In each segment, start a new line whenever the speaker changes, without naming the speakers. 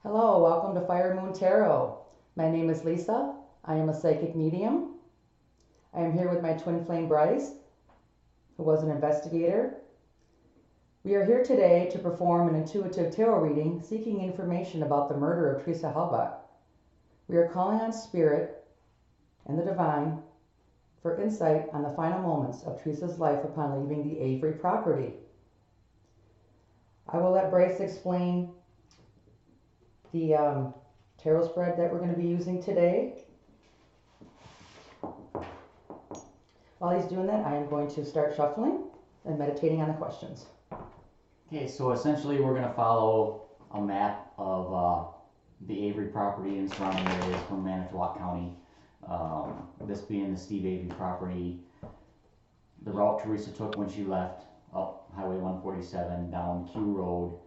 Hello, welcome to Fire Moon Tarot. My name is Lisa. I am a psychic medium. I am here with my twin flame Bryce, who was an investigator. We are here today to perform an intuitive tarot reading seeking information about the murder of Teresa Halbach. We are calling on Spirit and the Divine for insight on the final moments of Teresa's life upon leaving the Avery property. I will let Bryce explain the tarot spread that we're going to be using today. While he's doing that, I am going to start shuffling and meditating on the questions.
Okay, so essentially we're going to follow a map of the Avery property and surrounding areas from Manitowoc County. This being the Steve Avery property, the route Teresa took when she left up Highway 147 down Q Road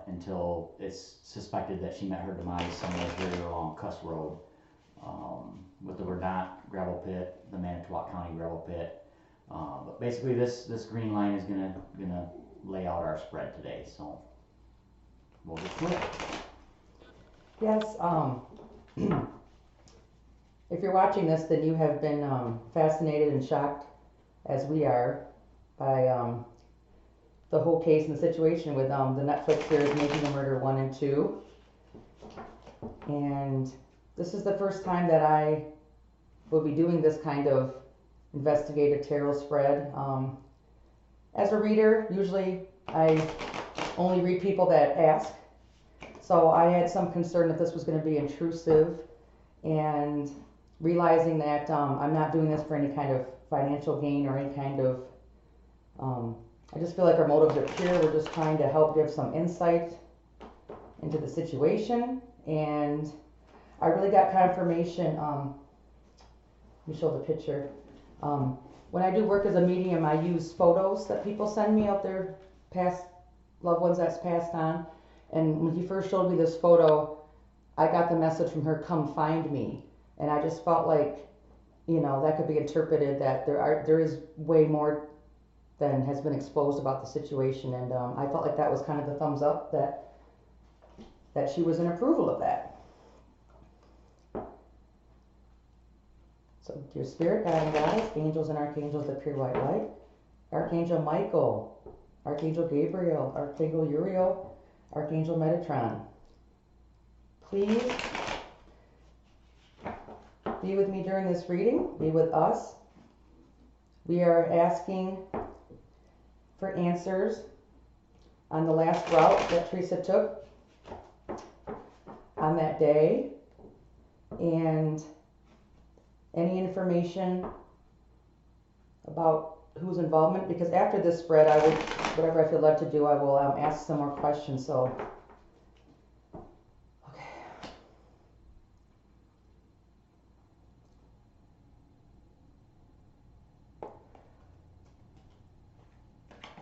until it's suspected that she met her demise somewhere here along Cuss Road with the Verdant gravel pit, the Manitowoc County gravel pit. But basically this green line is gonna lay out our spread today, so we'll get to it.
Yes, if you're watching this, then you have been fascinated and shocked, as we are, by the whole case and the situation with the Netflix series Making a Murder 1 and 2. And this is the first time that I will be doing this kind of investigative tarot spread. As a reader, usually I only read people that ask. So I had some concern that this was going to be intrusive, and realizing that I'm not doing this for any kind of financial gain or any kind of I just feel like our motives are pure. We're just trying to help give some insight into the situation. And I really got confirmation. Let me show the picture. When I do work as a medium, I use photos that people send me of their past loved ones that's passed on. And when he first showed me this photo, I got the message from her, "Come find me." And I just felt like, that could be interpreted that there is way more than has been exposed about the situation, and I felt like that was kind of the thumbs up that she was in approval of that. So, dear Spirit, God and Goddess, angels and archangels that pure white light, Archangel Michael, Archangel Gabriel, Archangel Uriel, Archangel Metatron, please be with me during this reading. Be with us. We are asking for answers on the last route that Teresa took on that day, and any information about whose involvement, because after this spread, I would, whatever I feel led to do, I will ask some more questions. So, okay.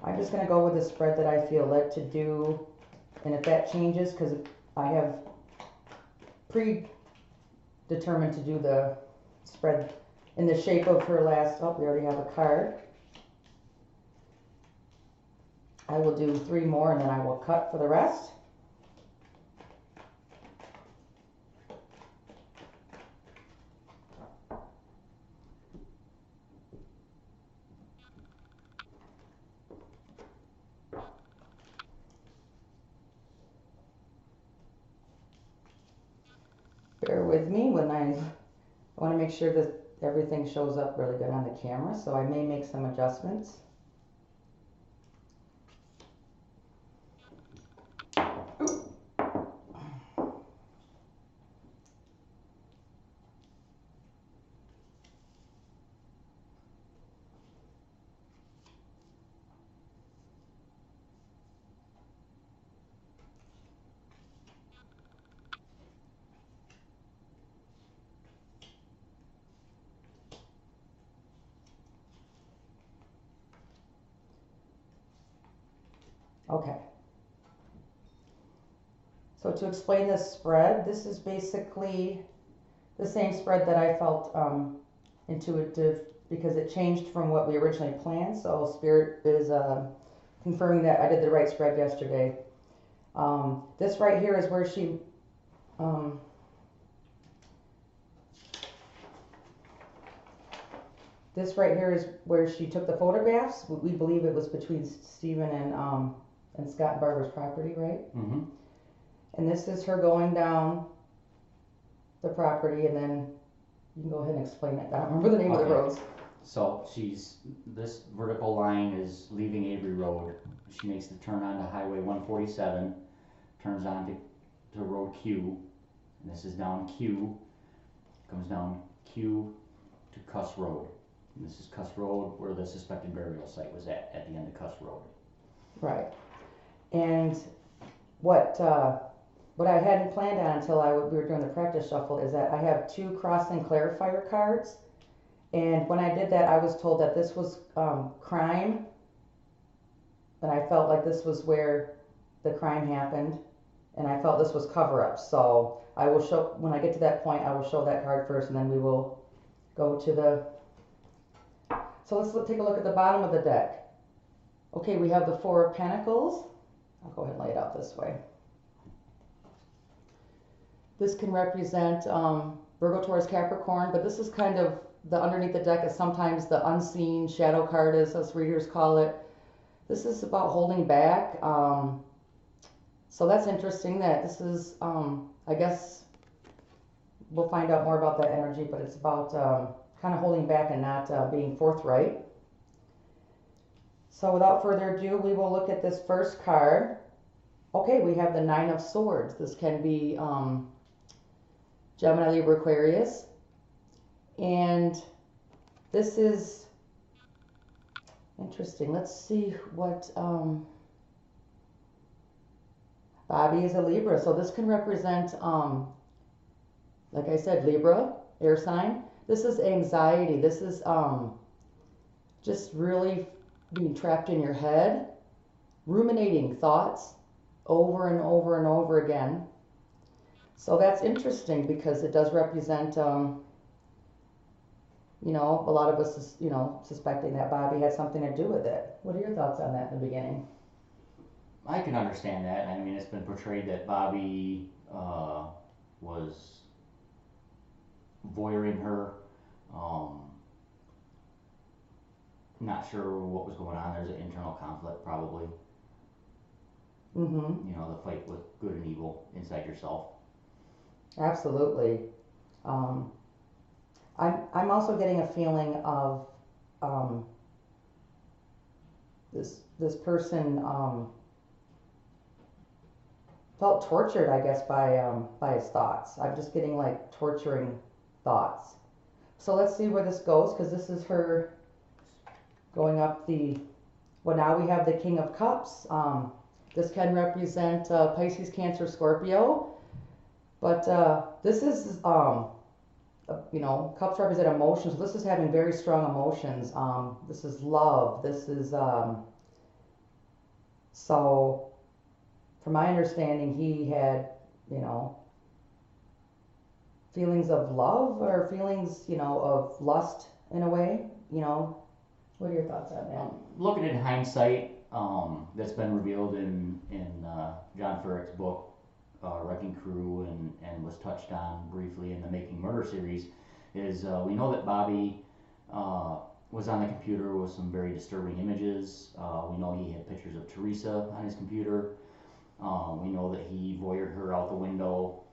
I'm just going to go with the spread that I feel led to do, and if that changes, because I have predetermined to do the spread in the shape of her last, we already have a card. I will do 3 more and then I will cut for the rest. Bear with me when I want to make sure that everything shows up really good on the camera, so I may make some adjustments. Okay. So to explain this spread, this is basically the same spread that I felt intuitive, because it changed from what we originally planned. So Spirit is confirming that I did the right spread yesterday. This right here is where she, this right here is where she took the photographs. We believe it was between Stephen and Scott and Barbara's property, right?
Mm-hmm.
And this is her going down the property, and then you can go ahead and explain it. I don't remember the name of the
Okay.
roads.
So this vertical line is leaving Avery Road. She makes the turn onto Highway 147, turns on to Road Q, and this is down Q, comes down Q to Cuss Road. And this is Cuss Road where the suspected burial site was at the end of Cuss Road.
Right. And what I hadn't planned on until we were doing the practice shuffle is that I have 2 cross and clarifier cards. And when I did that, I was told that this was crime, and I felt like this was where the crime happened, and I felt this was cover-up. So I will show, when I get to that point, I will show that card first, and then we will go to the, so let's take a look at the bottom of the deck. Okay, we have the 4 of Pentacles. I'll go ahead and lay it out this way. This can represent Virgo, Taurus, Capricorn, but this is kind of the underneath the deck is sometimes the unseen shadow card, as us readers call it. This is about holding back. So that's interesting that this is, I guess we'll find out more about that energy, but it's about kind of holding back and not being forthright. So without further ado, we will look at this first card. Okay, we have the 9 of Swords. This can be Gemini, Libra, Aquarius. And this is interesting. Let's see what Bobby is a Libra. So this can represent, like I said, Libra, air sign. This is anxiety. This is just really being trapped in your head, ruminating thoughts over and over and over again. So that's interesting because it does represent you know, a lot of us is, you know, suspecting that Bobby had something to do with it. What are your thoughts on that in the beginning?
I can understand that. I mean, it's been portrayed that Bobby was voyeuring her. Not sure what was going on. There's an internal conflict probably.
Mm-hmm.
You know, the fight with good and evil inside yourself.
Absolutely. I'm also getting a feeling of this person felt tortured, I guess, by his thoughts. I'm just getting like torturing thoughts. So let's see where this goes, because this is her going up the. Well, now we have the King of Cups. This can represent Pisces, Cancer, Scorpio, but this is you know, cups represent emotions. This is having very strong emotions. This is love. This is so from my understanding, he had, you know, feelings of love or feelings, you know, of lust in a way. You know, what are your thoughts on that?
Looking in hindsight, that's been revealed in John Furrick's book, Wrecking Crew, and was touched on briefly in the Making Murder series, is we know that Bobby was on the computer with some very disturbing images. We know he had pictures of Teresa on his computer. We know that he voyeured her out the window.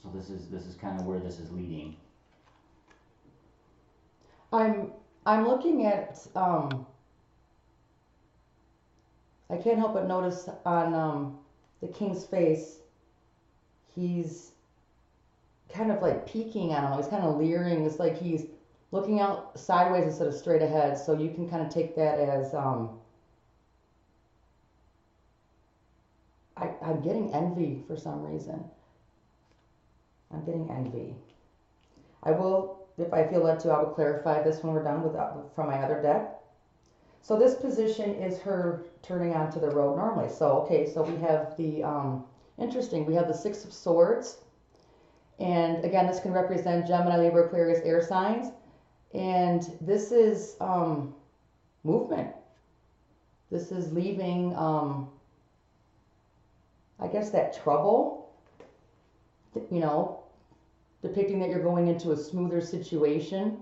So this is kind of where this is leading.
I'm looking at I can't help but notice on the king's face, he's kind of like peeking, I don't know, he's kind of leering. It's like he's looking out sideways instead of straight ahead. So you can kind of take that as I'm getting envy for some reason. I'm getting envy. I will, if I feel led to, I will clarify this when we're done with from my other deck. So this position is her turning onto the road normally. So, okay, so we have the, interesting, we have the 6 of Swords. And again, this can represent Gemini, Libra, Aquarius, air signs. And this is movement. This is leaving, I guess that trouble, you know, depicting that you're going into a smoother situation.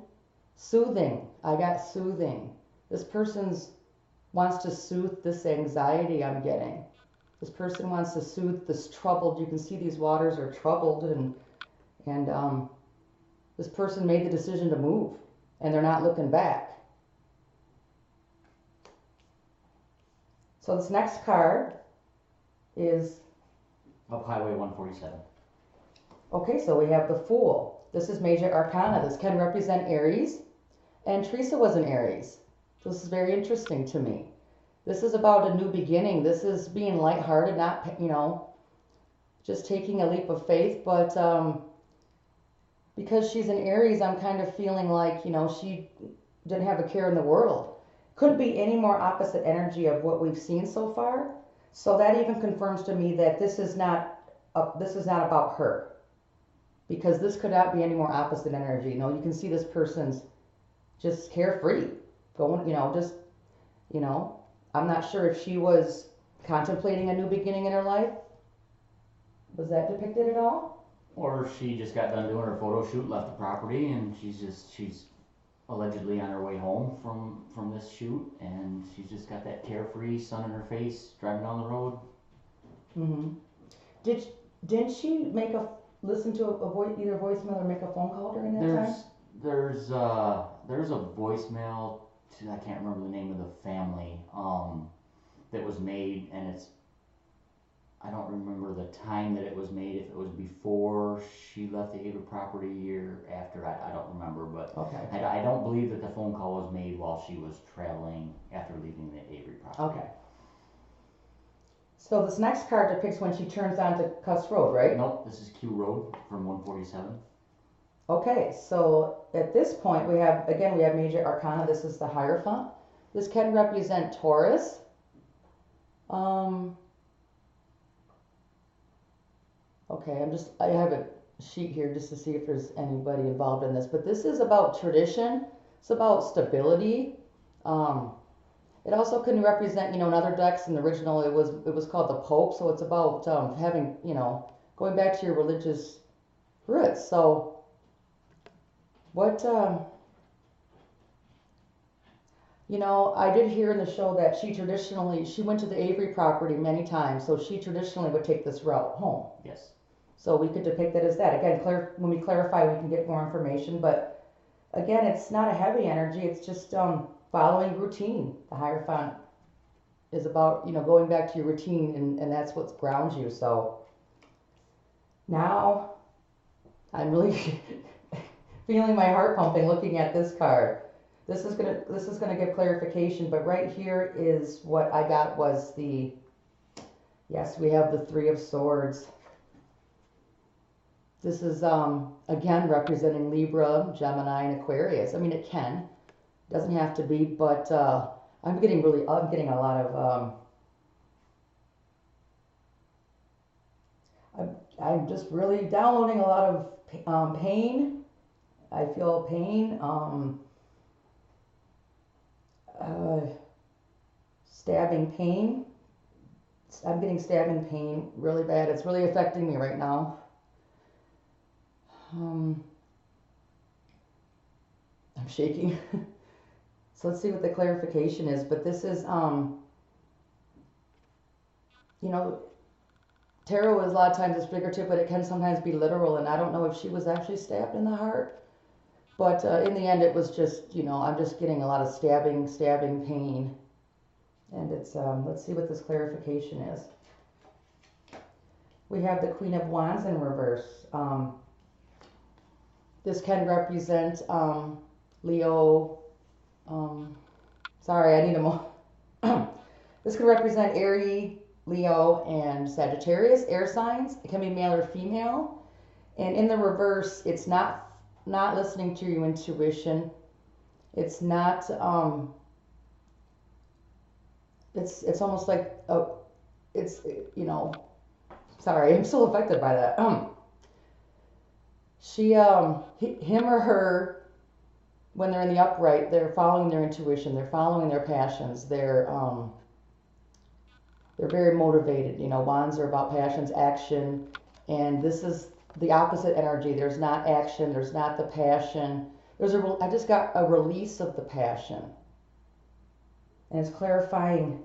Soothing. I got soothing. This person's wants to soothe this anxiety I'm getting. This person wants to soothe this troubled. You can see these waters are troubled, and this person made the decision to move, and they're not looking back. So this next card is,
Up Highway 147.
okay, so we have the Fool. This is Major Arcana. This can represent Aries, and Teresa was an Aries. This is very interesting to me. This is about a new beginning. This is being lighthearted, not, you know, just taking a leap of faith. But because she's an Aries, I'm kind of feeling like, you know, she didn't have a care in the world. Couldn't be any more opposite energy of what we've seen so far. So that even confirms to me that this is not about her, because this could not be any more opposite energy. You know, you can see this person's just carefree, going, you know, just, you know, I'm not sure if she was contemplating a new beginning in her life. Was that depicted at all?
Or she just got done doing her photo shoot, left the property, and she's allegedly on her way home from this shoot, and she's just got that carefree, sun in her face, driving down the road.
Mm-hmm. Didn't she listen to a voice, either voicemail or make a phone call during that time?
There's a voicemail to, I can't remember the name of the family, that was made, and I don't remember the time that it was made, if it was before she left the Avery property or after, I don't remember, but
Okay.
I don't believe that the phone call was made while she was traveling after leaving the Avery property.
Okay. So this next card depicts when she turns onto Cuss Road, right?
Nope, this is Q Road from 147.
Okay, so at this point we have Major Arcana. This is the Hierophant. This can represent Taurus. Okay, I have a sheet here just to see if there's anybody involved in this, but this is about tradition. It's about stability. It also can represent, you know, in other decks, in the original it was called the Pope, so it's about having, you know, going back to your religious roots. So what, you know, I did hear in the show that she went to the Avery property many times, so she traditionally would take this route home.
Yes.
So we could depict it as that. Again, when we clarify, we can get more information, but again, it's not a heavy energy, it's just following routine. The Hierophant is about, you know, going back to your routine, and that's what grounds you. So now I'm really feeling my heart pumping looking at this card. This is gonna give clarification, but right here is what I got was yes, we have the Three of Swords. This is again representing Libra, Gemini, and Aquarius. I mean, it doesn't have to be, but I'm getting a lot of I'm just really downloading a lot of pain. I feel pain, stabbing pain. I'm getting stabbing pain really bad. It's really affecting me right now. I'm shaking. So let's see what the clarification is. But this is, you know, tarot is a lot of times it's figurative, but it can sometimes be literal. And I don't know if she was actually stabbed in the heart. But in the end, it was just, you know, I'm just getting a lot of stabbing pain. And it's, let's see what this clarification is. We have the Queen of Wands in reverse. This can represent Leo. Sorry, I need a more. This can represent Aries, Leo, and Sagittarius, air signs. It can be male or female. And in the reverse, it's not listening to your intuition. It's not. It's almost like it's, you know. Sorry, I'm still affected by that. Him or her, when they're in the upright, they're following their intuition, they're following their passions, they're they're very motivated. You know, wands are about passions, action, and this is the opposite energy. There's not action, there's not the passion. I just got a release of the passion. And it's clarifying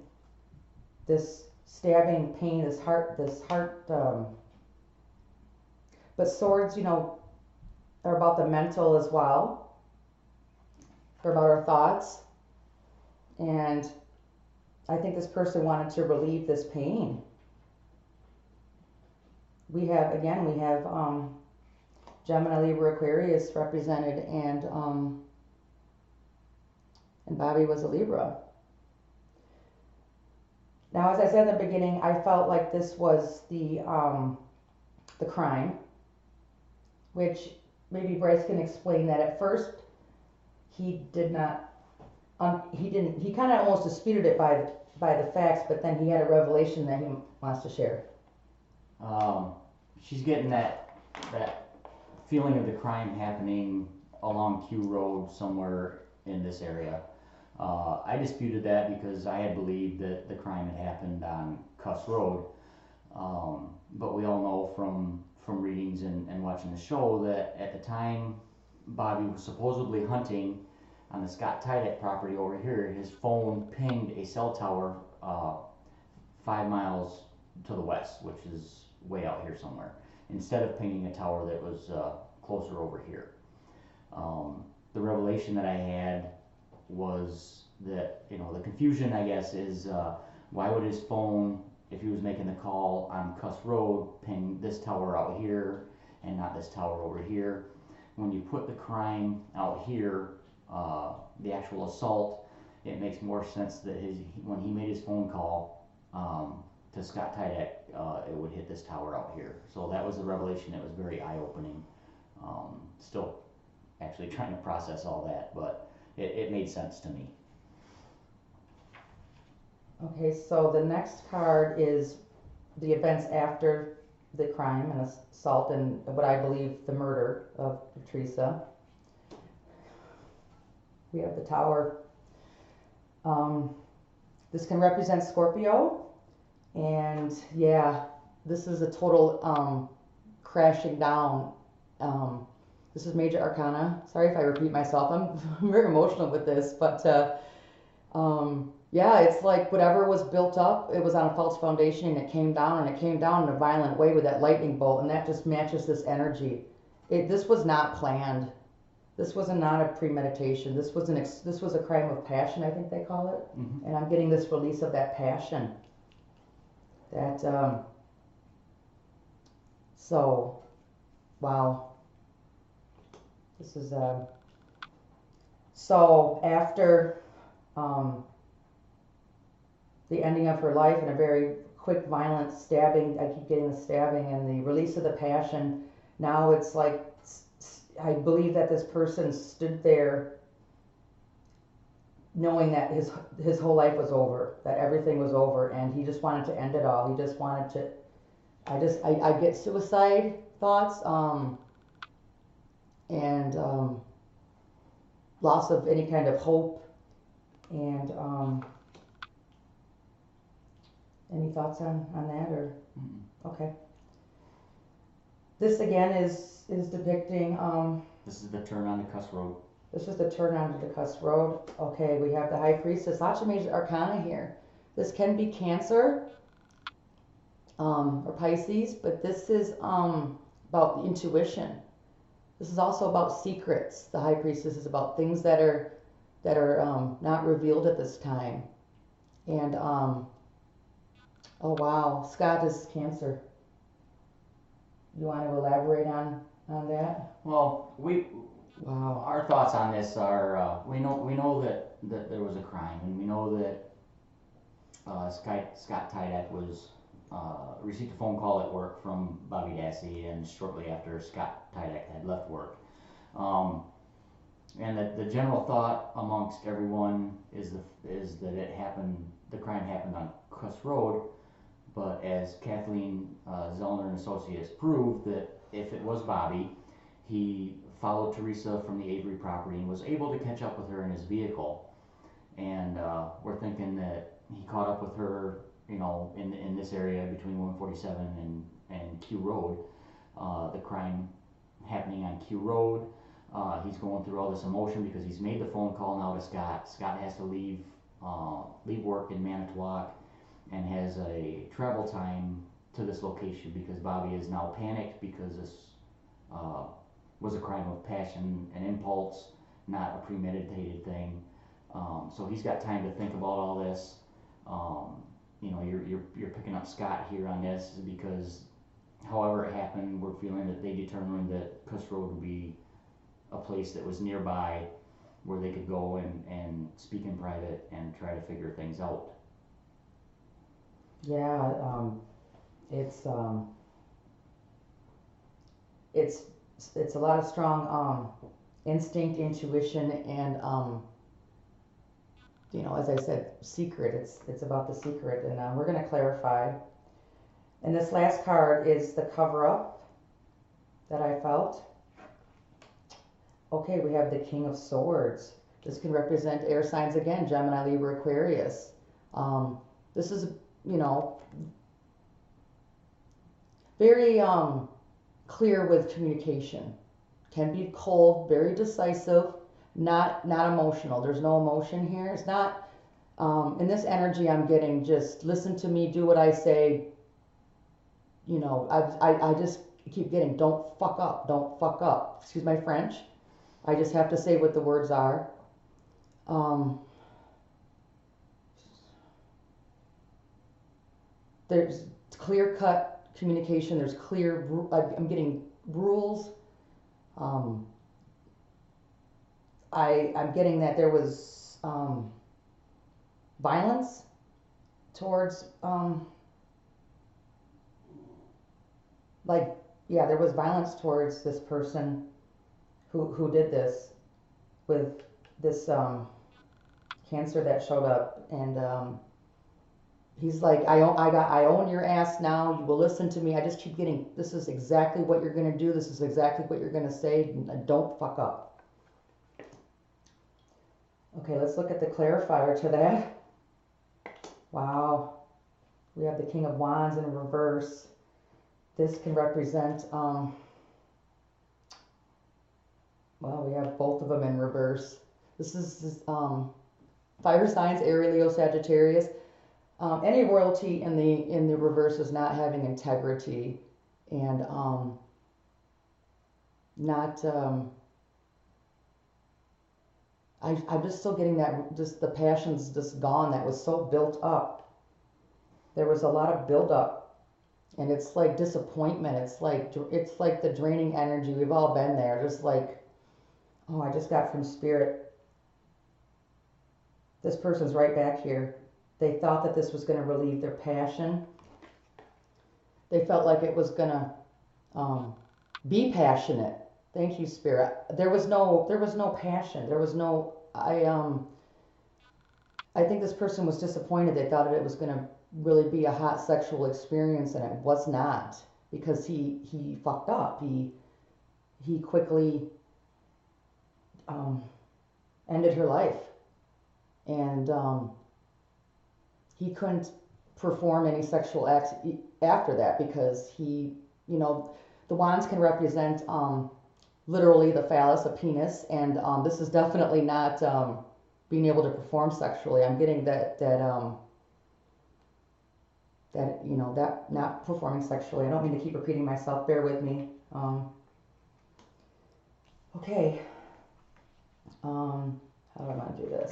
this stabbing pain, this heart, but swords, you know, are about the mental as well. They're about our thoughts. And I think this person wanted to relieve this pain. We have Gemini, Libra, Aquarius represented, and Bobby was a Libra. Now, as I said in the beginning, I felt like this was the crime, which maybe Bryce can explain that. At first, he did not. He kind of almost disputed it by the facts, but then he had a revelation that he wants to share.
She's getting that feeling of the crime happening along Q Road somewhere in this area. I disputed that because I had believed that the crime had happened on Cuss Road, but we all know from readings and watching the show that at the time Bobby was supposedly hunting on the Scott Tydeck property over here, his phone pinged a cell tower 5 miles to the west, which is way out here somewhere, instead of pinging a tower that was closer over here. The revelation that I had was that, you know, the confusion, I guess, is why would his phone, if he was making the call on Cuss Road, ping this tower out here and not this tower over here? When you put the crime out here, the actual assault, it makes more sense that when he made his phone call to Scott Tydeck, it would hit this tower out here. So that was the revelation. It was very eye-opening. Still actually trying to process all that, but it made sense to me.
Okay, so the next card is the events after the crime and assault and what I believe the murder of Teresa. We have the Tower. This can represent Scorpio, and yeah, this is a total crashing down. This is Major Arcana. Sorry if I repeat myself. I'm very emotional with this, but yeah, it's like whatever was built up, it was on a false foundation, and it came down, and it came down in a violent way with that lightning bolt, and that just matches this energy. This was not planned. This was not a premeditation. This was a crime of passion, I think they call it. Mm-hmm. And I'm getting this release of that passion. That so, wow. This is so after the ending of her life and a very quick, violent stabbing. I keep getting the stabbing and the release of the passion. Now it's like, I believe that this person stood there knowing that his whole life was over, that everything was over, and he just wanted to end it all. He just wanted to, I get suicide thoughts, and loss of any kind of hope, and any thoughts on that, or? Mm-hmm. Okay. This again is depicting,
this is the turn on the Cuss Road.
This is the turn onto the Cuss Road. Okay, we have the High Priestess. Lots of major arcana here. This can be Cancer, or Pisces, but this is about intuition. This is also about secrets. The High Priestess is about things that are not revealed at this time. And oh wow, Scott is Cancer. You want to elaborate on that?
Well, our thoughts on this are we know that there was a crime, and we know that Scott Tydeck was received a phone call at work from Bobby Dassey, and shortly after Scott Tydeck had left work, and that the general thought amongst everyone is that the crime happened on Cuss Road. But as Kathleen Zellner and Associates proved, that if it was Bobby, he followed Teresa from the Avery property and was able to catch up with her in his vehicle. And we're thinking that he caught up with her you know, in this area between 147 and Q Road, the crime happening on Q Road. He's going through all this emotion because he's made the phone call now to Scott. Scott has to leave work in Manitowoc and has a travel time to this location because Bobby is now panicked because this was a crime of passion and impulse, not a premeditated thing. So he's got time to think about all this. You know, you're picking up Scott here on this because however it happened, we're feeling that they determined that Cuss Road would be a place that was nearby where they could go and speak in private and try to figure things out.
Yeah, it's a lot of strong instinct, intuition, and you know, as I said, secret. It's about the secret, and we're going to clarify. And this last card is the cover up that I felt. Okay, we have the King of Swords. This can represent air signs again, Gemini, Libra, Aquarius. This is, you know, very clear with communication. Can be cold, very decisive, not emotional. There's no emotion here. It's not, in this energy I'm getting just listen to me, do what I say. You know, I just keep getting don't fuck up. Excuse my French. I just have to say what the words are. There's clear-cut communication. There's clear, I'm getting rules. I'm getting that there was violence towards, there was violence towards this person who did this with this Cancer that showed up, and he's like, I own your ass now. You will listen to me. I just keep getting, this is exactly what you're gonna do. This is exactly what you're gonna say. Don't fuck up. Okay, let's look at the clarifier to that. Wow, we have the King of Wands in reverse. This can represent, well, we have both of them in reverse. This is fire signs, Aries, Leo, Sagittarius. Any royalty in the reverse is not having integrity and I'm just still getting that, just the passion's just gone. That was so built up. There was a lot of build up, and it's like disappointment. It's like the draining energy. We've all been there. Just like, oh, I just got from Spirit. This person's right back here. They thought that this was going to relieve their passion. They felt like it was going to be passionate. Thank you, Spirit. There was no passion. There was no. I think this person was disappointed. They thought that it was going to really be a hot sexual experience, and it was not, because he fucked up. He quickly ended her life, and he couldn't perform any sexual acts after that because he, you know, the wands can represent literally the phallus, a penis, and this is definitely not being able to perform sexually. I'm getting that you know, that not performing sexually. I don't mean to keep repeating myself. Bear with me. Okay. How do I want to do this?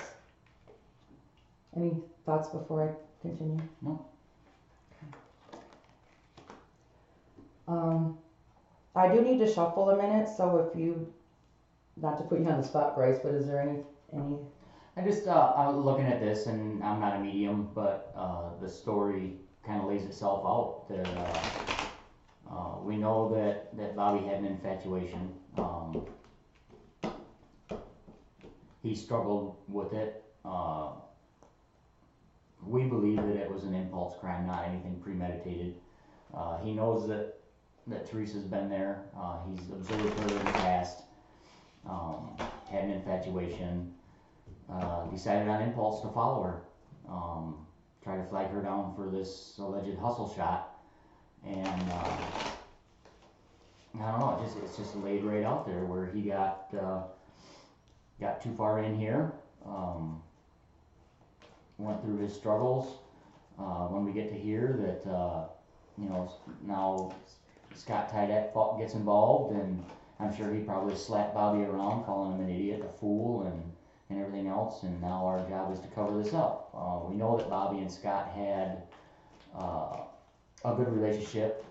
Any thoughts before I continue?
No.
Okay. I do need to shuffle a minute, so if you, not to put you on the spot, Bryce, but is there any?
I just I'm looking at this, and I'm not a medium, but the story kind of lays itself out. That we know that Bobby had an infatuation. He struggled with it. We believe that it was an impulse crime, not anything premeditated. He knows that Teresa's been there. He's observed her in the past. Had an infatuation. Decided on impulse to follow her. try to flag her down for this alleged hustle shot. And I don't know, it's just laid right out there where he got too far in here, went through his struggles. When we get to hear that, now Scott Tydeck gets involved, and I'm sure he probably slapped Bobby around, calling him an idiot, a fool, and everything else, and now our job is to cover this up. We know that Bobby and Scott had a good relationship,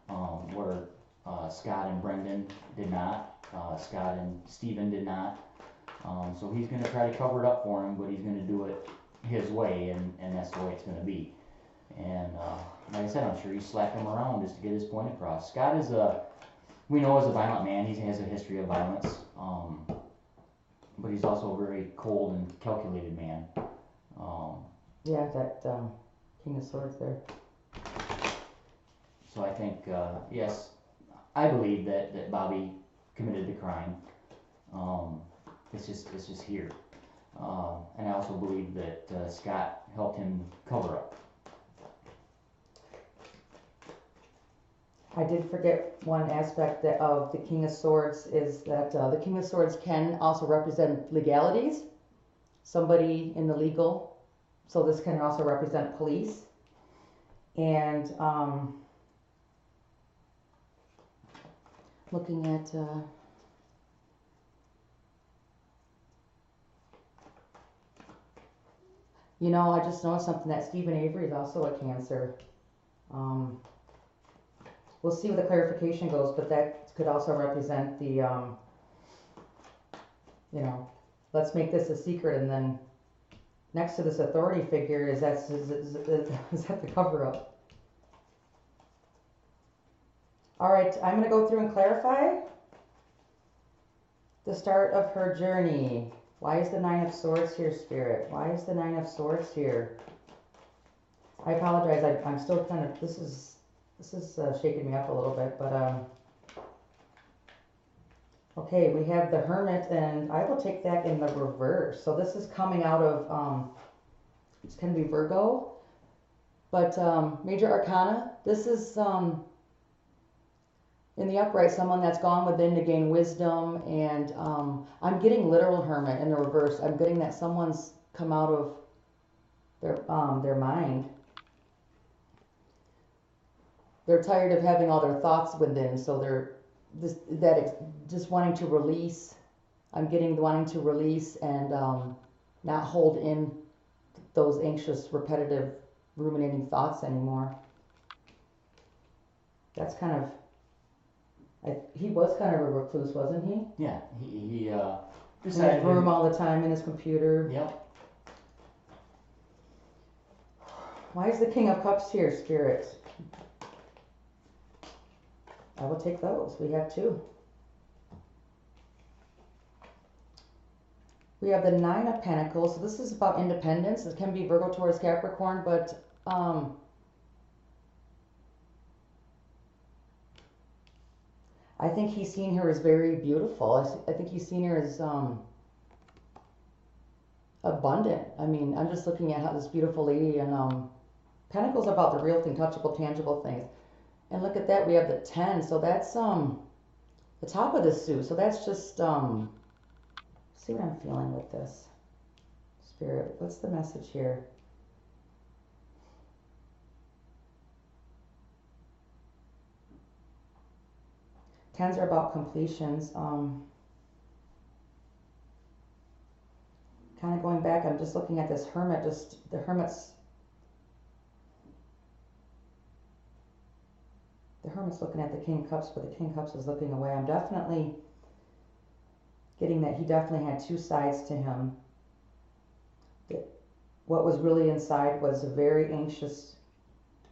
where Scott and Brendan did not, Scott and Steven did not. So he's going to try to cover it up for him, but he's going to do it his way, and that's the way it's going to be. And like I said, I'm sure he slapped him around just to get his point across. Scott we know is a violent man. He has a history of violence, but he's also a very cold and calculated man.
Yeah, that King of Swords there.
So I think, yes, I believe that Bobby committed the crime. It's just here. And I also believe that Scott helped him cover up.
I did forget one aspect of the King of Swords is that the King of Swords can also represent legalities, somebody in the legal, so this can also represent police. And looking at I just noticed something that Stephen Avery is also a Cancer. We'll see where the clarification goes, but that could also represent the, let's make this a secret, and then next to this authority figure is that the cover up. All right, I'm going to go through and clarify the start of her journey. Why is the Nine of Swords here, Spirit? Why is the Nine of Swords here? I apologize. I'm still kind of, this is shaking me up a little bit, but okay, we have the Hermit, and I will take that in the reverse. So this is coming out of, it's going to be Virgo, but Major Arcana, this is in the upright, someone that's gone within to gain wisdom, and I'm getting literal Hermit in the reverse. I'm getting that someone's come out of their mind. They're tired of having all their thoughts within, so they're just wanting to release. I'm getting wanting to release and not hold in those anxious, repetitive, ruminating thoughts anymore. That's kind of, he was kind of a recluse, wasn't he?
Yeah, he
in his room all the time, in his computer.
Yep.
Why is the King of Cups here, Spirit? I will take those. We have two. We have the Nine of Pentacles. So this is about independence. It can be Virgo, Taurus, Capricorn, but I think he's seen her as very beautiful. I think he's seen her as abundant. I mean, I'm just looking at how this beautiful lady, and Pentacles are about the real thing, touchable, tangible things. And look at that, we have the 10, so that's the top of the suit. So that's just see what I'm feeling with this. Spirit, what's the message here? Tens are about completions. Kind of going back, I'm just looking at this Hermit, the Hermit's looking at the King of Cups, but the King of Cups is looking away. I'm definitely getting that he definitely had two sides to him. What was really inside was a very anxious,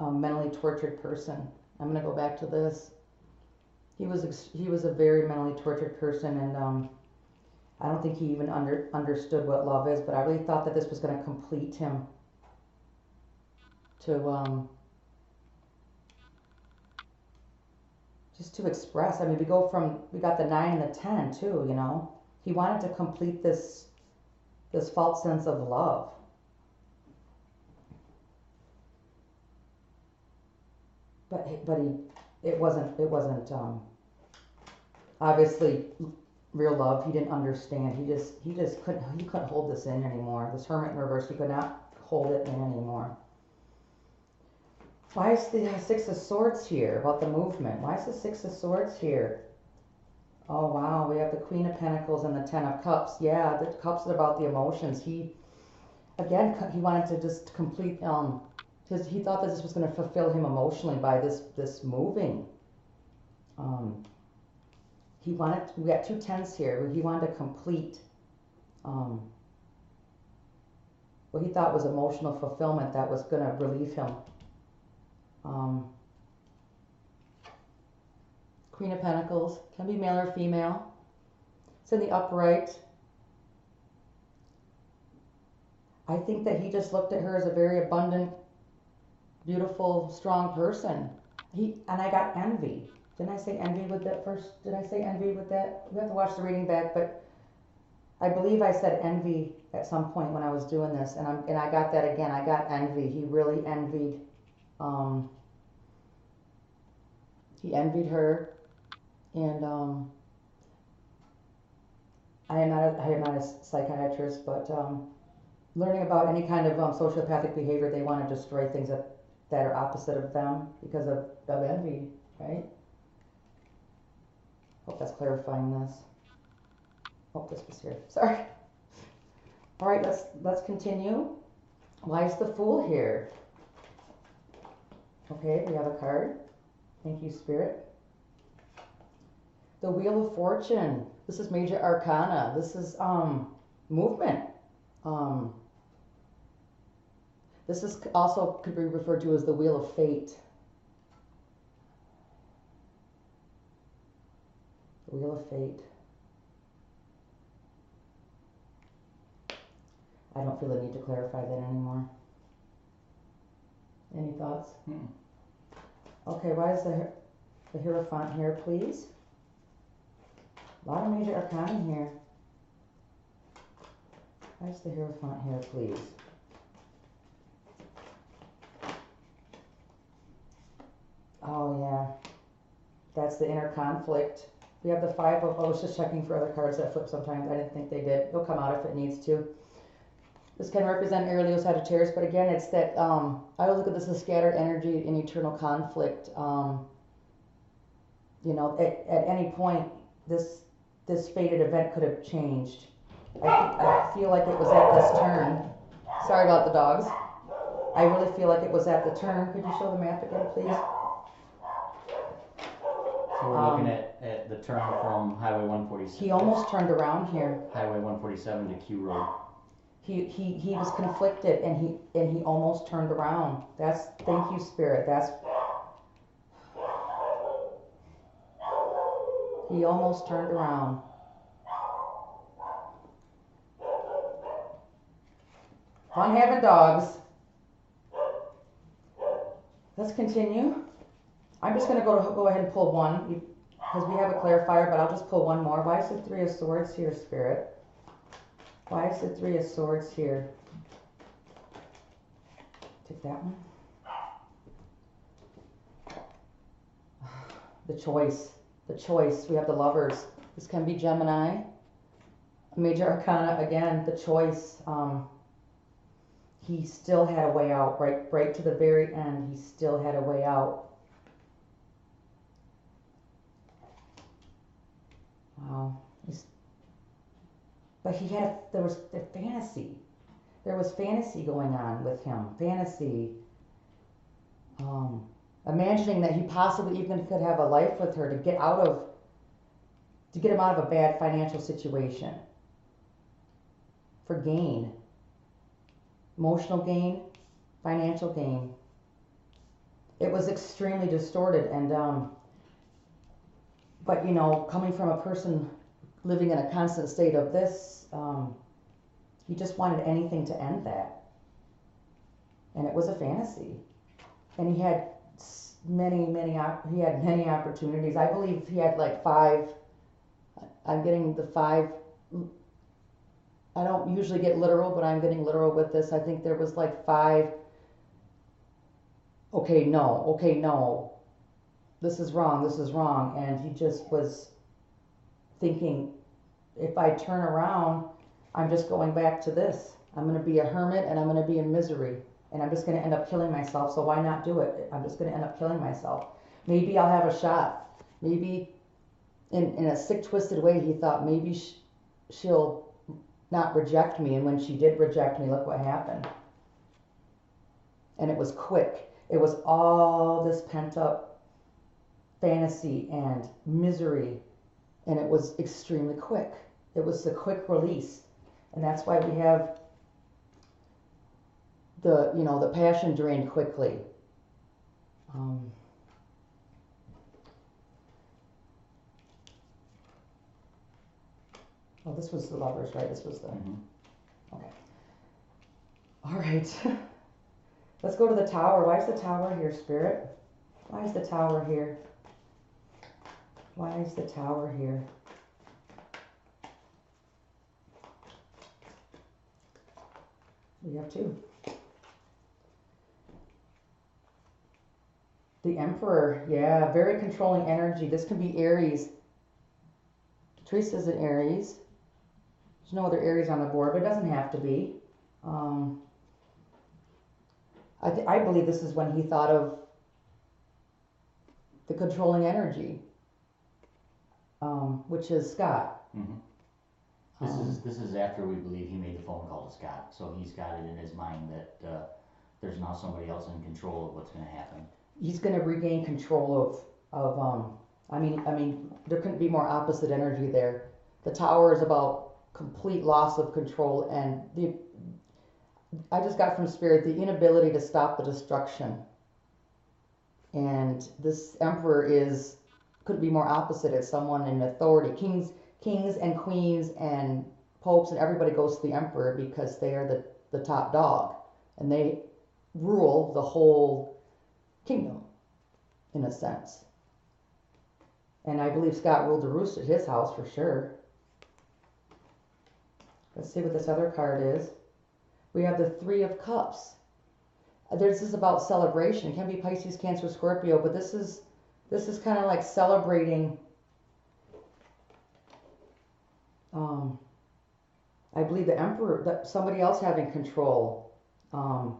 mentally tortured person. I'm going to go back to this. He was a very mentally tortured person, and I don't think he even understood what love is, but I really thought that this was going to complete him to just to express. I mean, we got the 9 and the 10 too, you know. He wanted to complete this false sense of love. it wasn't obviously real love. He didn't understand. He just couldn't hold this in anymore. This Hermit in reverse, he could not hold it in anymore. Why is the Six of Swords here about the movement? Why is the Six of Swords here? Oh wow, we have the Queen of Pentacles and the Ten of Cups. Yeah, the Cups is about the emotions. He wanted to just complete because he thought that this was going to fulfill him emotionally by this moving. We got two tens here. He wanted to complete what he thought was emotional fulfillment that was going to relieve him. Queen of Pentacles, can be male or female. It's in the upright. I think that he just looked at her as a very abundant, beautiful, strong person. And I got envy. Didn't I say envy with that first? Did I say envy with that? We have to watch the reading back, but I believe I said envy at some point when I was doing this, and I got that again. I got envy. He really envied. He envied her, and I am not a psychiatrist, but learning about any kind of sociopathic behavior, they want to destroy things that are opposite of them because of envy, right? Hope that's clarifying this. Hope this was here. Sorry. All right, let's continue. Why is the Fool here? Okay, we have a card. Thank you, Spirit. The Wheel of Fortune. This is Major Arcana. This is movement. This is also could be referred to as the Wheel of Fate. The Wheel of Fate. I don't feel the need to clarify that anymore. Any thoughts? Okay, why is the Hierophant here, please? A lot of Major Arcana here. Why is the Hierophant here, please? Oh, yeah. That's the inner conflict. We have the Five of... I was just checking for other cards that flip sometimes. I didn't think they did. It'll come out if it needs to. This can represent Aries, Leo, Sagittarius, but again, it's that... I always look at this as scattered energy in eternal conflict. You know, at any point, this fated event could have changed. I feel like it was at this turn. Sorry about the dogs. I really feel like it was at the turn. Could you show the map again, please?
So we're looking at the turn from Highway 147.
He almost turned around here.
Highway 147 to Q Road.
He was conflicted and he almost turned around. Thank you, Spirit. He almost turned around. Fun having dogs. Let's continue. I'm just going to go ahead and pull one because we have a clarifier, but I'll just pull one more. Why is the Three of Swords here, Spirit? Why is the Three of Swords here? Take that one. The choice. The choice. We have the Lovers. This can be Gemini. Major Arcana, again, the choice. He still had a way out. Right to the very end, he still had a way out. Wow. But there was the fantasy. There was fantasy going on with him. Fantasy. Imagining that he possibly even could have a life with her to get him out of a bad financial situation. For gain. Emotional gain, financial gain. It was extremely distorted and but you know, coming from a person living in a constant state of this, he just wanted anything to end that. And it was a fantasy. And he had many opportunities. I believe he had like 5. I'm getting the 5. I don't usually get literal, but I'm getting literal with this. I think there was like 5. Okay, no. this is wrong. And he just was thinking, if I turn around, I'm just going back to this. I'm going to be a hermit and I'm going to be in misery. And I'm just going to end up killing myself. So why not do it? I'm just going to end up killing myself. Maybe I'll have a shot. Maybe in a sick, twisted way, he thought maybe she'll not reject me. And when she did reject me, look what happened. And it was quick. It was all this pent up fantasy and misery. And it was extremely quick. It was a quick release. And that's why we have the passion drained quickly. Oh, this was the Lovers, right? This was the... Okay. All right. Let's go to the Tower. Why is the Tower here, Spirit? Why is the Tower here? Why is the Tower here? We have two. The Emperor. Yeah, very controlling energy. This can be Aries. Teresa's an Aries. There's no other Aries on the board, but it doesn't have to be. I believe this is when he thought of the controlling energy, which is Scott.
This is after we believe he made the phone call to Scott, so he's got it in his mind that there's now somebody else in control of what's going to happen.
He's going to regain control of I mean, there couldn't be more opposite energy there. The Tower is about complete loss of control, and I just got from Spirit the inability to stop the destruction. And this Emperor couldn't be more opposite. It's someone in authority. Kings and queens and popes and everybody goes to the Emperor because they are the top dog, and they rule the whole kingdom in a sense. And I believe Scott ruled the roost at his house for sure. Let's see what this other card is. We have the Three of Cups. This is about celebration. It can be Pisces, Cancer, Scorpio, but this is kind of like celebrating. I believe the Emperor, that somebody else having control. Wow.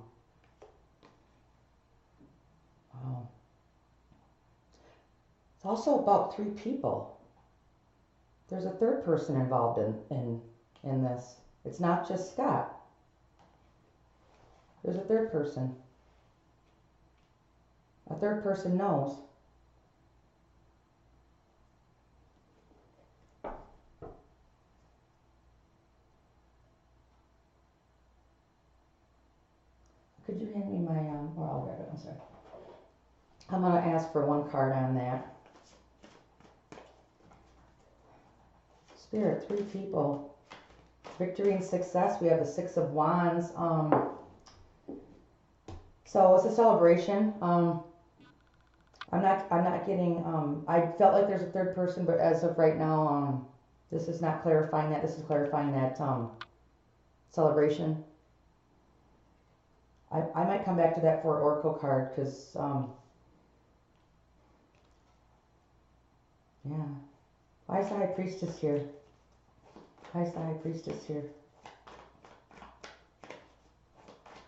It's also about three people. There's a third person involved in this. It's not just Scott. There's a third person. A third person knows. Could you hand me my, well, I'll grab it, I'm sorry. I'm going to ask for one card on that. Spirit, three people. Victory and success. We have the Six of Wands. So it's a celebration. I'm not getting, I felt like there's a third person, but as of right now, this is not clarifying that. This is clarifying that, celebration. I might come back to that for an Oracle card, because, yeah. Why is the High Priestess here? Why is the High Priestess here?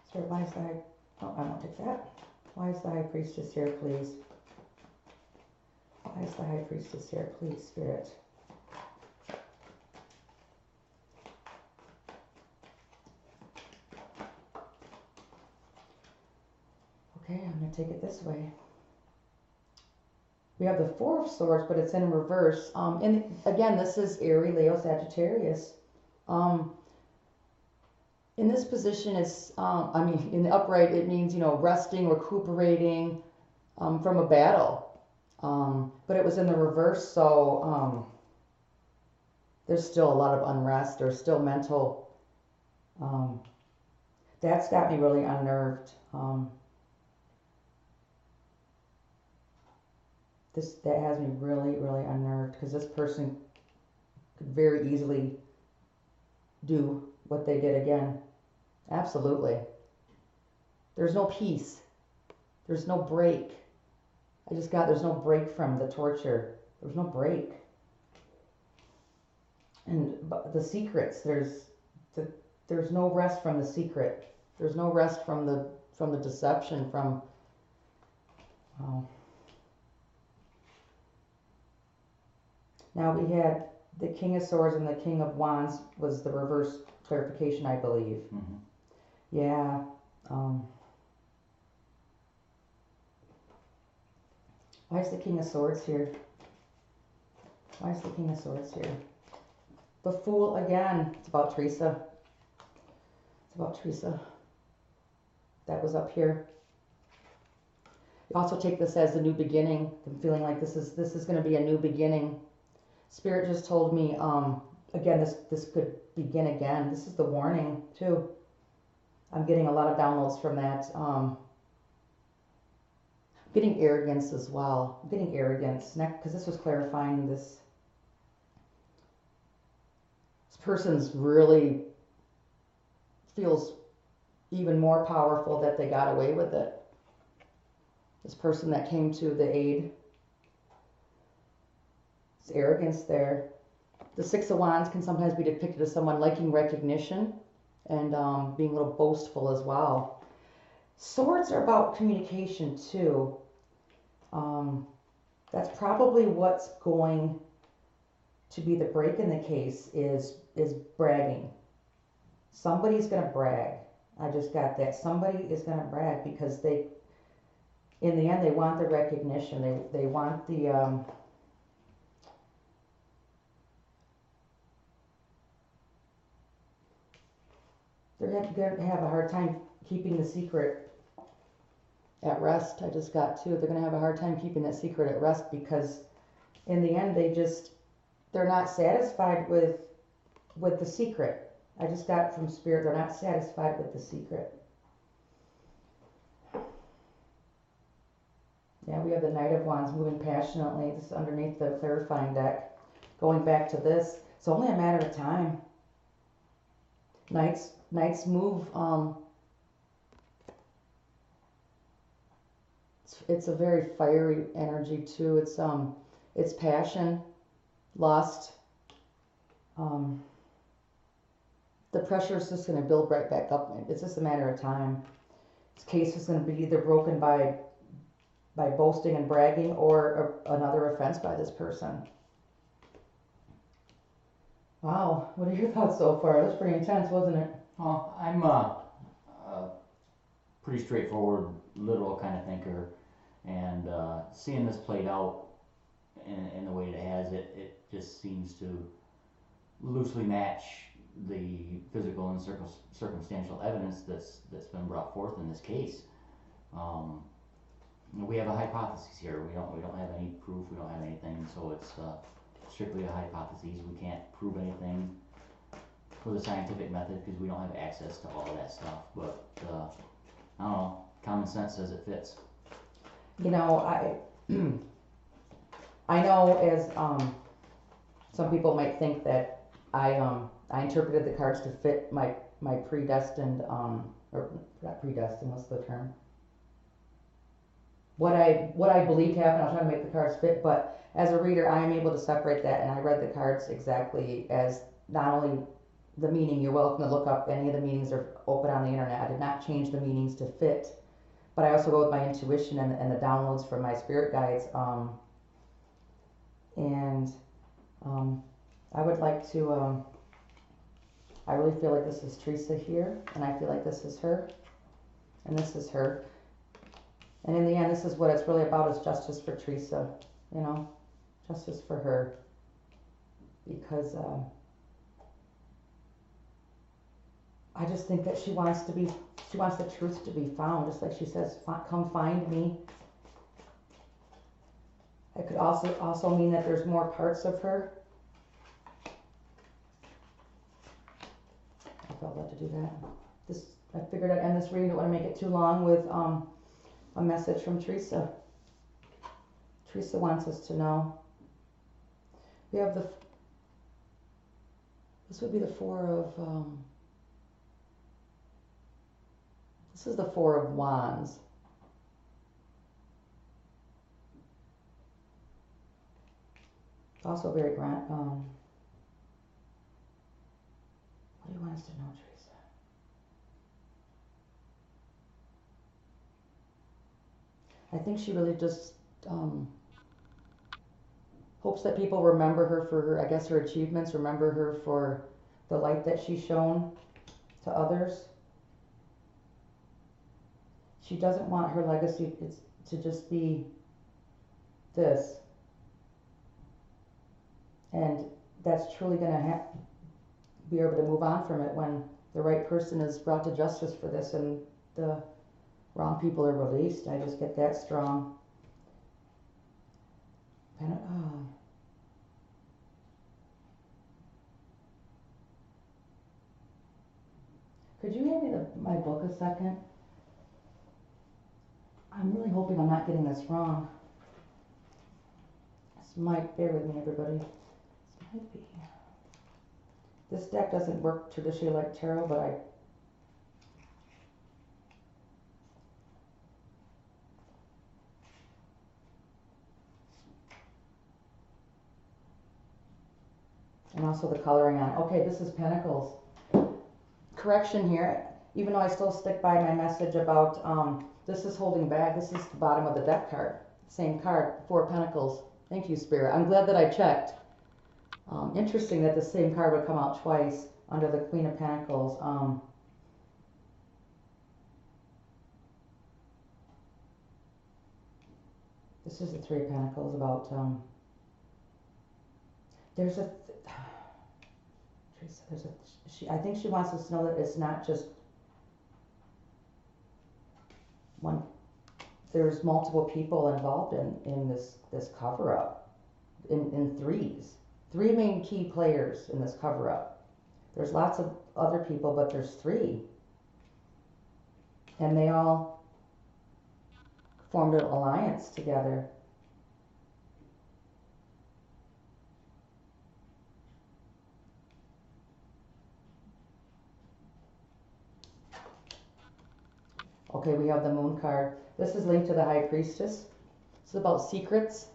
Spirit, why is the High... Oh, I won't take that. Why is the High Priestess here, please? Why is the High Priestess here, please, Spirit? Okay, I'm going to take it this way. We have the Four of Swords, but it's in reverse. And again, this is Avery, Leo, Sagittarius. In this position, it's, in the upright, it means, resting, recuperating from a battle. But it was in the reverse, so there's still a lot of unrest. There's still mental. That's got me really unnerved. That has me really, really unnerved, because this person could very easily do what they did again. Absolutely. There's no peace. There's no break. I just got, there's no break from the torture. There's no break. And the secrets, there's no rest from the secret. There's no rest from the deception, from, oh. Now we had the King of Swords and the King of Wands was the reverse clarification, I believe.
Mm-hmm.
Yeah. Why is the King of Swords here? Why is the King of Swords here? The Fool again. It's about Teresa. It's about Teresa. That was up here. You also take this as a new beginning. I'm feeling like this is going to be a new beginning. Spirit just told me, again, this could begin again. This is the warning too. I'm getting a lot of downloads from that. Getting arrogance as well. I'm getting arrogance because this was clarifying this. This person's really feels even more powerful that they got away with it. This person that came to the aid. It's arrogance there. The Six of Wands can sometimes be depicted as someone liking recognition and being a little boastful as well. Swords are about communication too. That's probably what's going to be the break in the case is bragging. Somebody's going to brag. I just got that. Somebody is going to brag because they, in the end, they want the recognition. They want the they're going to have a hard time keeping the secret at rest. I just got too. They're going to have a hard time keeping that secret at rest because in the end they're not satisfied with the secret. I just got from Spirit, they're not satisfied with the secret. Yeah, we have the Knight of Wands moving passionately. This is underneath the clarifying deck. Going back to this, it's only a matter of time. Knights move. It's a very fiery energy too. It's passion, lust. The pressure is just going to build right back up. It's just a matter of time. This case is going to be either broken by boasting and bragging or another offense by this person. Wow, what are your thoughts so far? That was pretty intense, wasn't it?
Well, I'm pretty straightforward, literal kind of thinker, and seeing this played out in the way it has, it just seems to loosely match the physical and circumstantial evidence that's been brought forth in this case. We have a hypothesis here. We don't have any proof. We don't have anything. So it's strictly a hypothesis. We can't prove anything with a scientific method because we don't have access to all of that stuff. But I don't know. Common sense says it fits.
You know, I know as some people might think that I interpreted the cards to fit my predestined or not predestined. What's the term? What I believed happened. I was trying to make the cards fit, but as a reader, I am able to separate that, and I read the cards exactly as not only the meaning. You're welcome to look up any of the meanings are open on the internet. I did not change the meanings to fit, but I also go with my intuition and the downloads from my spirit guides. I would like to. I really feel like this is Teresa here, and I feel like this is her, and this is her. And in the end, this is what it's really about, is justice for Teresa, you know, justice for her. Because I just think that she wants the truth to be found, just like she says, come find me. It could also mean that there's more parts of her. I felt led to do that. I figured I'd end this reading. I don't want to make it too long with a message from Teresa. Teresa wants us to know. We have this would be the Four of, this is the Four of Wands. Also very grand. What do you want us to know, Teresa? I think she really just hopes that people remember her for her, I guess, her achievements, remember her for the light that she's shown to others. She doesn't want her legacy to just be this. And that's truly going to be able to move on from it when the right person is brought to justice for this and the wrong people are released. I just get that strong. Could you hand me my book a second? I'm really hoping I'm not getting this wrong. This might, bear with me everybody. This might be. This deck doesn't work traditionally like tarot, but and also the coloring on it. Okay, this is Pentacles. Correction here, even though I still stick by my message about this is holding back. This is the bottom of the deck card. Same card, Four of Pentacles. Thank you, Spirit. I'm glad that I checked. Interesting that the same card would come out twice under the Queen of Pentacles. This is the Three of Pentacles about, there's a, Teresa, I think she wants us to know that it's not just one, there's multiple people involved in this cover-up, in threes. Three main key players in this cover-up. There's lots of other people, but there's three. And they all formed an alliance together. Okay, we have the Moon card. This is linked to the High Priestess. This is about secrets.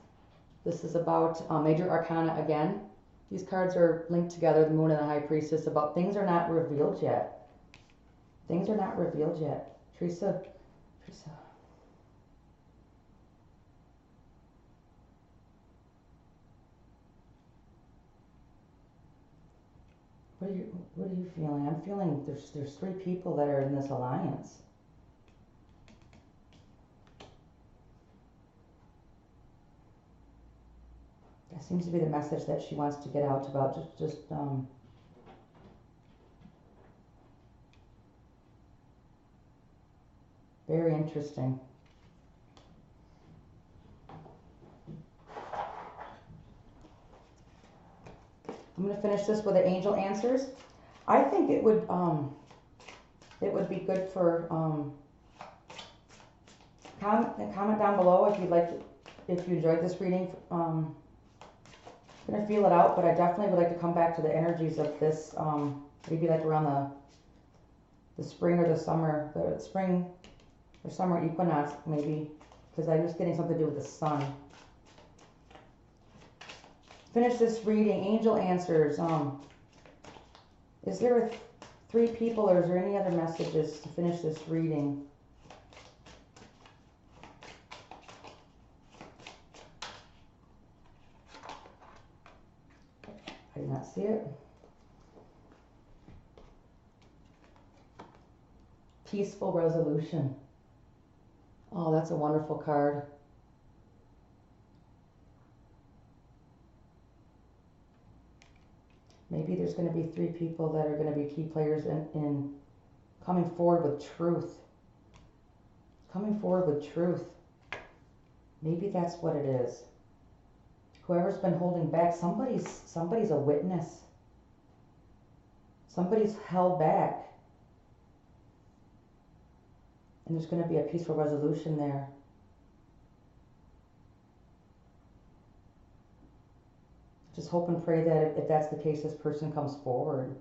This is about Major Arcana again. These cards are linked together, the Moon and the High Priestess, about things are not revealed yet. Things are not revealed yet. Teresa. What are you feeling? I'm feeling there's three people that are in this alliance. That seems to be the message that she wants to get out about just very interesting. I'm going to finish this with the angel answers. I think it would be good for comment down below if you'd like to, if you enjoyed this reading. I'm gonna feel it out, but I definitely would like to come back to the energies of this maybe like around the spring or the summer equinox maybe, because I'm just getting something to do with the sun. Finish this reading. Angel answers. Is there three people, or is there any other messages to finish this reading? I do not see it. Peaceful resolution. Oh, that's a wonderful card. Maybe there's going to be three people that are going to be key players in coming forward with truth. Coming forward with truth. Maybe that's what it is. Whoever's been holding back, somebody's a witness. Somebody's held back. And there's going to be a peaceful resolution there. Just hope and pray that if that's the case, this person comes forward.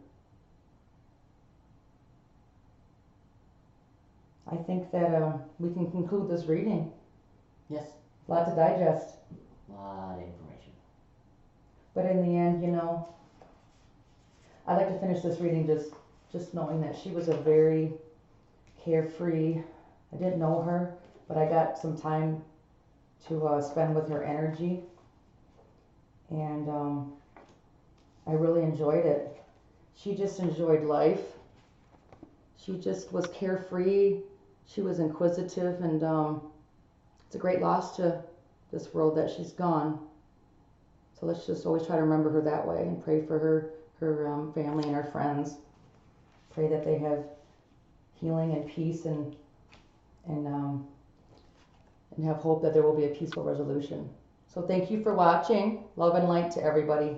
I think that we can conclude this reading.
Yes.
A lot to digest.
A lot of information.
But in the end, you know, I like to finish this reading just knowing that she was a very carefree. I didn't know her, but I got some time to spend with her energy, and I really enjoyed it. She just enjoyed life. She just was carefree. She was inquisitive, and it's a great loss to this world that she's gone. So let's just always try to remember her that way and pray for her family and her friends. Pray that they have healing and peace, and have hope that there will be a peaceful resolution. So thank you for watching. Love and light to everybody.